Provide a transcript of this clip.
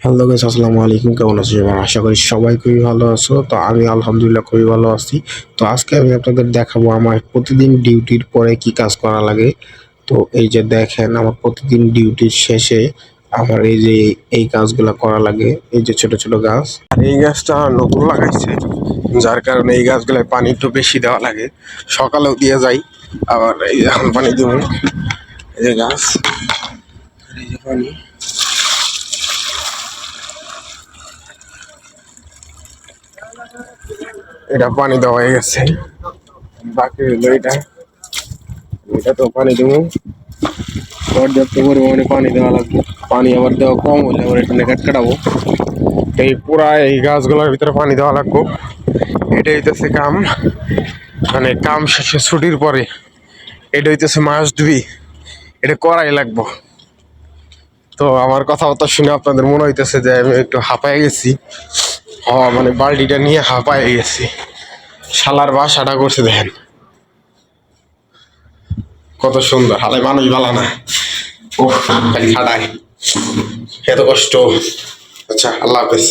Hello guys, আসসালামু আলাইকুম। কেমন আছো সবাই? আশা করি সবাই খুবই ভালো আছো। তো আমি আলহামদুলিল্লাহ খুবই ভালো আছি। তো আজকে আমি আপনাদের দেখাবো আমার প্রতিদিন ডিউটির পরে কি কাজ করা লাগে। তো এই যে দেখেন, আমার প্রতিদিন ডিউটির শেষে আমার এই যে এই কাজগুলো করা লাগে। এই যে ছোট ছোট গাছ, আর এই গাছটা নতুন লাগাইছে, যার কারণে এই গাছগুলোয় পানি একটু বেশি দেওয়া লাগে। সকালেও দিয়ে যাই, আবার এই যে এখন পানি দেবো। এই যে গাছ, এই যে পানি, এটা পানি দেওয়া হয়ে গেছে। বাকি হলো এটা, এটা তো পানি দেবো, পর্যাপ্ত পরিমাণে পানি দেওয়া লাগবে। পানি আবার দেওয়া কম হলে আবার এখানে গাছ কাটাবো। এই পুরা এই গাছগুলোর ভিতরে পানি দেওয়া লাগবে। এটা হইতেছে কাম, মানে কাম শেষে ছুটির পরে এটা হইতেছে মাস্ট বি, এটা করাই লাগবো। তো আমার কথাবার্তা শুনে আপনাদের মনে হইতেছে যে আমি একটু হাঁপায় গেছি। মানে বালতিটা নিয়ে হাঁপায় গেছি। শালার বাসাটা করছে দেখেন কত সুন্দর, হালে মানুষ ভালো না। ওহ, খালি খাটায়, এত কষ্ট। আচ্ছা, আল্লাহ হাফেজ।